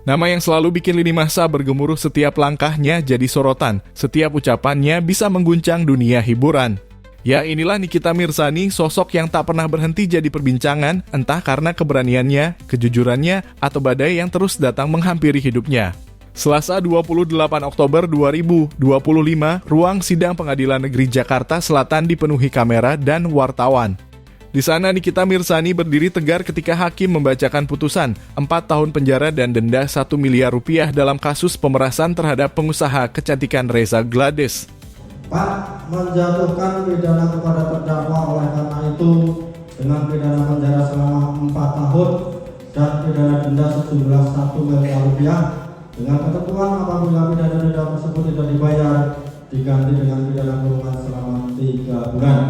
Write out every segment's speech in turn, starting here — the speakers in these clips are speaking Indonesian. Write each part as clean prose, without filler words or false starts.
Nama yang selalu bikin lini masa bergemuruh setiap langkahnya jadi sorotan. Setiap ucapannya bisa mengguncang dunia hiburan. Ya, inilah Nikita Mirzani, sosok yang tak pernah berhenti jadi perbincangan, entah karena keberaniannya, kejujurannya, atau badai yang terus datang menghampiri hidupnya. Selasa 28 Oktober 2025, ruang sidang Pengadilan Negeri Jakarta Selatan dipenuhi kamera dan wartawan. Di sana Nikita Mirzani berdiri tegar ketika hakim membacakan putusan 4 tahun penjara dan denda 1 miliar rupiah dalam kasus pemerasan terhadap pengusaha kecantikan Reza Gladys. Pak, menjatuhkan pidana kepada terdakwa oleh karena itu dengan pidana penjara selama 4 tahun dan pidana denda sejumlah 1 miliar rupiah dengan ketentuan apabila pidana denda tersebut tidak dibayar diganti dengan pidana kurungan selama 3 bulan.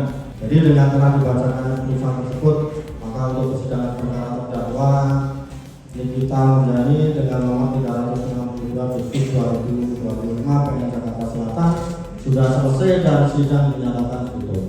Jadi dengan telah dibacakan putusan tersebut, maka untuk persidangan perkara terdakwa Nikita Mirzani dengan nomor 362 Agustus 2025 PN Jakarta Selatan sudah selesai dan sidang dinyatakan tutup.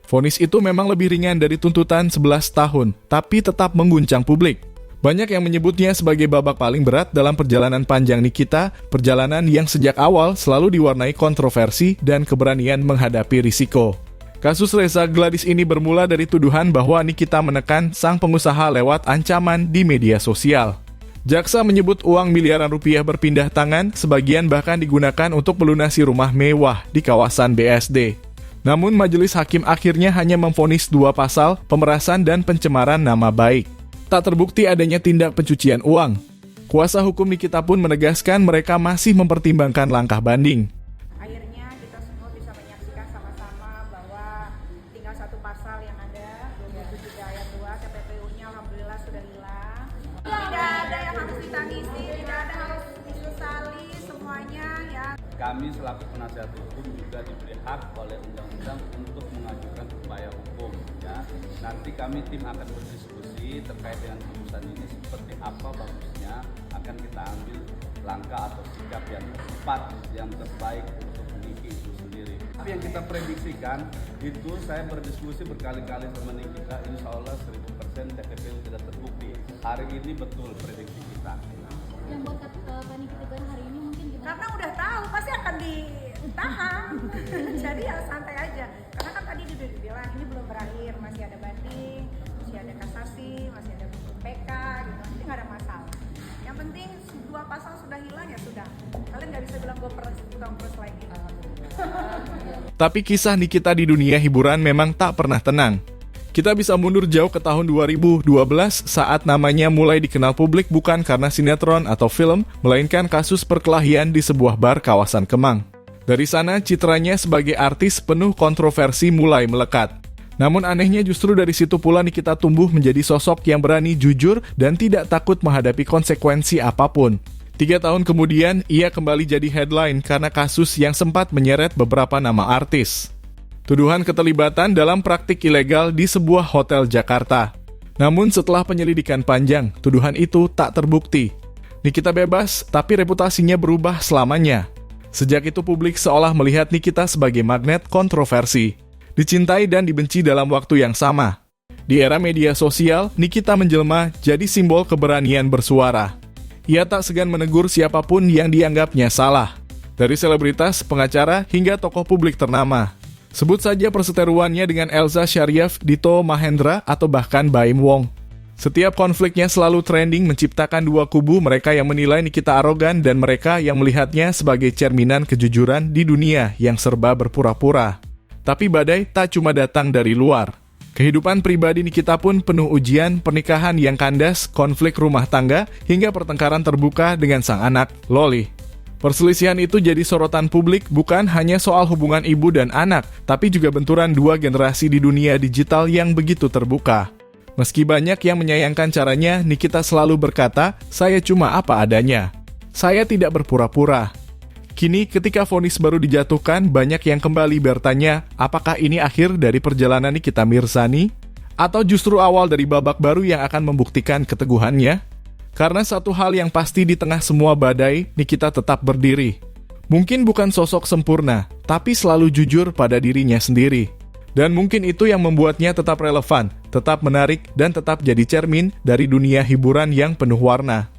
Vonis itu memang lebih ringan dari tuntutan 11 tahun, tapi tetap mengguncang publik. Banyak yang menyebutnya sebagai babak paling berat dalam perjalanan panjang Nikita, perjalanan yang sejak awal selalu diwarnai kontroversi dan keberanian menghadapi risiko. Kasus Reza Gladys ini bermula dari tuduhan bahwa Nikita menekan sang pengusaha lewat ancaman di media sosial. Jaksa menyebut uang miliaran rupiah berpindah tangan, sebagian bahkan digunakan untuk melunasi rumah mewah di kawasan BSD. Namun majelis hakim akhirnya hanya memvonis 2 pasal, pemerasan dan pencemaran nama baik. Tak terbukti adanya tindak pencucian uang. Kuasa hukum Nikita pun menegaskan mereka masih mempertimbangkan langkah banding. Akhirnya kita semua bisa menyaksikan sama-sama bahwa tinggal 1 pasal yang ada, 23 ayat 2 TPPU-nya alhamdulillah sudah hilang. Tidak ada yang harus ditangisi, tidak ada harus disesali, semuanya ya. Kami selaku penasihat hukum juga diberi hak oleh undang-undang untuk mengajukan upaya hukum. Ya. Nanti kami tim akan berdiskusi terkait dengan putusan ini seperti apa bagusnya, akan kita ambil langkah atau sikap yang tepat, yang terbaik untuk Niki itu sendiri. Tapi yang kita prediksikan itu saya berdiskusi berkali-kali sama Nikita, insya Allah 1000% TPPU tidak terbukti. Hari ini betul prediksi kita. Yang buat Pak Niki tegar hari ini mungkin gimana? Karena udah tahu pasti akan ditahan. Jadi ya santai aja. Karena kan tadi udah dibilang ini belum berakhir, masih ada banding, masih ada kasasi, masih ada PK gitu. Jadi nggak ada masalah. Yang penting 2 pasal sudah hilang ya sudah. Kalian nggak bisa bilang gue tukang pers lagi. Tapi kisah Nikita di dunia hiburan memang tak pernah tenang. Kita bisa mundur jauh ke tahun 2012 saat namanya mulai dikenal publik bukan karena sinetron atau film, melainkan kasus perkelahian di sebuah bar kawasan Kemang. Dari sana citranya sebagai artis penuh kontroversi mulai melekat. Namun anehnya justru dari situ pula Nikita tumbuh menjadi sosok yang berani jujur dan tidak takut menghadapi konsekuensi apapun. 3 tahun kemudian, ia kembali jadi headline karena kasus yang sempat menyeret beberapa nama artis. Tuduhan keterlibatan dalam praktik ilegal di sebuah hotel Jakarta. Namun setelah penyelidikan panjang, tuduhan itu tak terbukti. Nikita bebas, tapi reputasinya berubah selamanya. Sejak itu publik seolah melihat Nikita sebagai magnet kontroversi. Dicintai dan dibenci dalam waktu yang sama. Di era media sosial, Nikita menjelma jadi simbol keberanian bersuara. Ia tak segan menegur siapapun yang dianggapnya salah. Dari selebritas, pengacara, hingga tokoh publik ternama. Sebut saja perseteruannya dengan Elza Syariaf, Dito Mahendra, atau bahkan Baim Wong. Setiap konfliknya selalu trending menciptakan 2 kubu, mereka yang menilai Nikita arogan dan mereka yang melihatnya sebagai cerminan kejujuran di dunia yang serba berpura-pura. Tapi badai tak cuma datang dari luar. Kehidupan pribadi Nikita pun penuh ujian, pernikahan yang kandas, konflik rumah tangga, hingga pertengkaran terbuka dengan sang anak, Loli. Perselisihan itu jadi sorotan publik bukan hanya soal hubungan ibu dan anak, tapi juga benturan 2 generasi di dunia digital yang begitu terbuka. Meski banyak yang menyayangkan caranya, Nikita selalu berkata, "Saya cuma apa adanya. Saya tidak berpura-pura." Kini ketika vonis baru dijatuhkan, banyak yang kembali bertanya, apakah ini akhir dari perjalanan Nikita Mirzani? Atau justru awal dari babak baru yang akan membuktikan keteguhannya? Karena satu hal yang pasti di tengah semua badai, Nikita tetap berdiri. Mungkin bukan sosok sempurna, tapi selalu jujur pada dirinya sendiri. Dan mungkin itu yang membuatnya tetap relevan, tetap menarik, dan tetap jadi cermin dari dunia hiburan yang penuh warna.